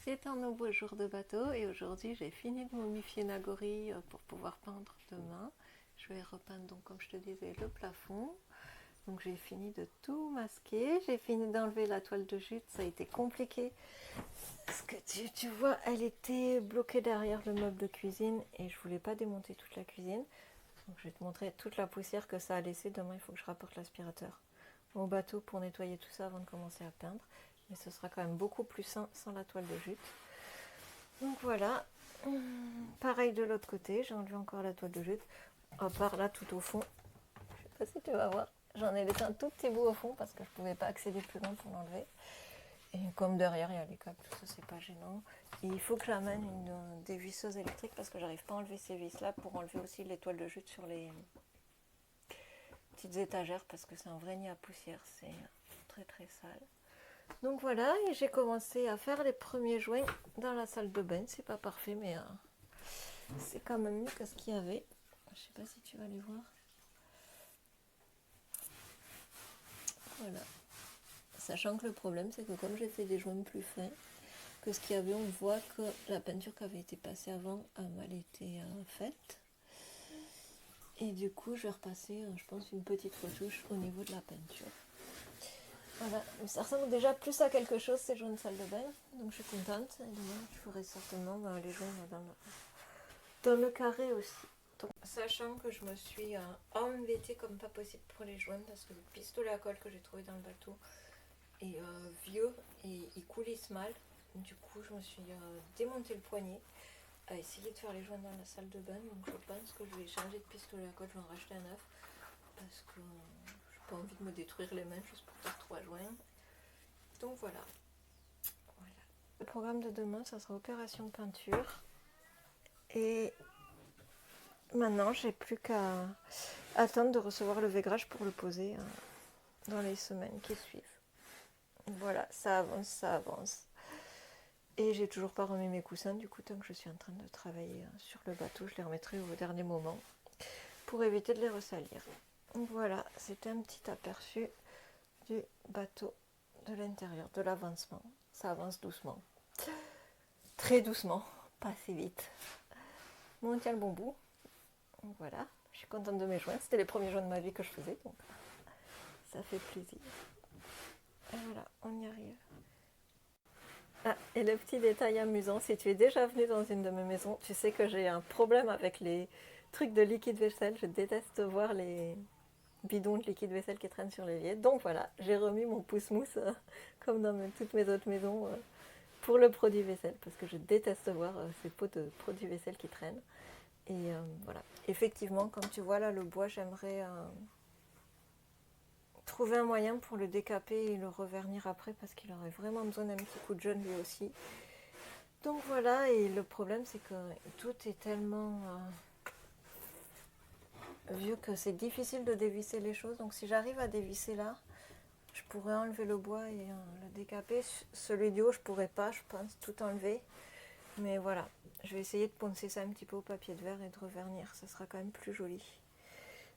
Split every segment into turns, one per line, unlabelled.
C'est un nouveau jour de bateau et aujourd'hui j'ai fini de momifier Nagori pour pouvoir peindre demain. Je vais repeindre donc comme je te disais le plafond. Donc j'ai fini de tout masquer, j'ai fini d'enlever la toile de jute, ça a été compliqué parce que tu vois elle était bloquée derrière le meuble de cuisine et je voulais pas démonter toute la cuisine. Donc je vais te montrer toute la poussière que ça a laissé. Demain il faut que je rapporte l'aspirateur au bateau pour nettoyer tout ça avant de commencer à peindre. Mais ce sera quand même beaucoup plus sain sans la toile de jute. Donc voilà, pareil de l'autre côté, j'ai enlevé encore la toile de jute. À part là tout au fond, je sais pas si tu vas voir, j'en ai laissé un tout petit bout au fond parce que je pouvais pas accéder plus loin pour l'enlever. Et comme derrière il y a les câbles, tout ça c'est pas gênant. Et il faut que j'amène une dévisseuse électrique parce que j'arrive pas à enlever ces vis là pour enlever aussi les toiles de jute sur les petites étagères parce que c'est un vrai nid à poussière, c'est très très sale. Donc voilà, et j'ai commencé à faire les premiers joints dans la salle de bain. C'est pas parfait, mais c'est quand même mieux que ce qu'il y avait. Je sais pas si tu vas les voir. Voilà. Sachant que le problème, c'est que comme j'ai fait des joints plus fins que ce qu'il y avait, on voit que la peinture qui avait été passée avant a mal été faite. Et du coup, je vais repasser, je pense, une petite retouche au niveau de la peinture. Voilà, mais ça ressemble déjà plus à quelque chose ces joints de salle de bain, donc je suis contente. Et demain, je ferai certainement les joints dans le carré aussi. Donc, sachant que je me suis embêtée comme pas possible pour les joints parce que le pistolet à colle que j'ai trouvé dans le bateau est vieux et il coulisse mal. Du coup, je me suis démonté le poignet à essayer de faire les joints dans la salle de bain. Donc, je pense que je vais changer de pistolet à colle, je vais en racheter un neuf parce que j'ai pas envie de me détruire les mains juste pour faire 3 joints. Donc voilà. Le programme de demain, ça sera opération de peinture. Et maintenant, j'ai plus qu'à attendre de recevoir le vaigrage pour le poser dans les semaines qui suivent. Voilà, ça avance, ça avance. Et j'ai toujours pas remis mes coussins, du coup, tant que je suis en train de travailler sur le bateau, je les remettrai au dernier moment pour éviter de les ressalir. Donc voilà, c'était un petit aperçu du bateau de l'intérieur, de l'avancement. Ça avance doucement. Très doucement, pas assez vite. Mais on tient le bon bout. Donc voilà, je suis contente de mes joints. C'était les premiers joints de ma vie que je faisais, donc ça fait plaisir. Et voilà, on y arrive. Ah, et le petit détail amusant, si tu es déjà venu dans une de mes maisons, tu sais que j'ai un problème avec les trucs de liquide vaisselle. Je déteste voir les bidons de liquide vaisselle qui traînent sur l'évier. Donc voilà, j'ai remis mon pouce-mousse, comme dans toutes mes autres maisons, pour le produit vaisselle, parce que je déteste voir ces pots de produits vaisselle qui traînent. Et voilà, effectivement, comme tu vois là, le bois, j'aimerais trouver un moyen pour le décaper et le revernir après, parce qu'il aurait vraiment besoin d'un petit coup de jeune lui aussi. Donc voilà, et le problème c'est que tout est tellement vieux que c'est difficile de dévisser les choses. Donc si j'arrive à dévisser là, je pourrais enlever le bois et le décaper. Celui du haut, je pourrais pas, je pense, tout enlever. Mais voilà, je vais essayer de poncer ça un petit peu au papier de verre et de revernir. Ça sera quand même plus joli.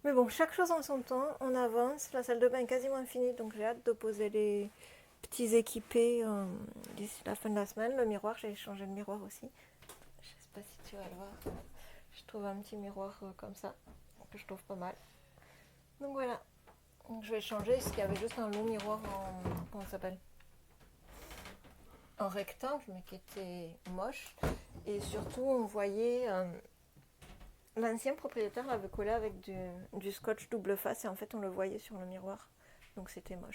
Mais bon, chaque chose en son temps, on avance. La salle de bain est quasiment finie, donc j'ai hâte de poser les petits équipés d'ici la fin de la semaine. Le miroir, j'ai changé le miroir aussi. Je sais pas si tu vas le voir. Je trouve un petit miroir comme ça, que je trouve pas mal. Donc voilà. Donc je vais changer, parce qu'il y avait juste un long miroir en... comment ça s'appelle, en rectangle, mais qui était moche. Et surtout, on voyait... l'ancien propriétaire l'avait collé avec du scotch double face, et en fait, on le voyait sur le miroir. Donc c'était moche.